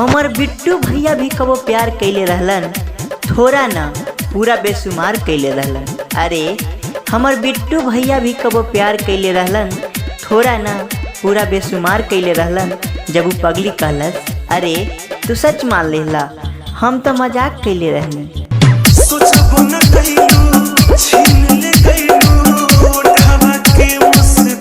हमर बिट्टू भैया भी कबो प्यार कैले रहलन, थोड़ा ना पूरा बेसुमार कैले रहलन। अरे हमर बिट्टू भैया भी कबो प्यार कैले रहलन, थोड़ा ना पूरा बेसुमार कैले रहलन। जब वो पगली कहलस, अरे तू सच मान लेला, हम तो मजाक कैले रहनी। सोचबो न कइलू, छीन ले गइलू, ओढ़वा के मुस्कान।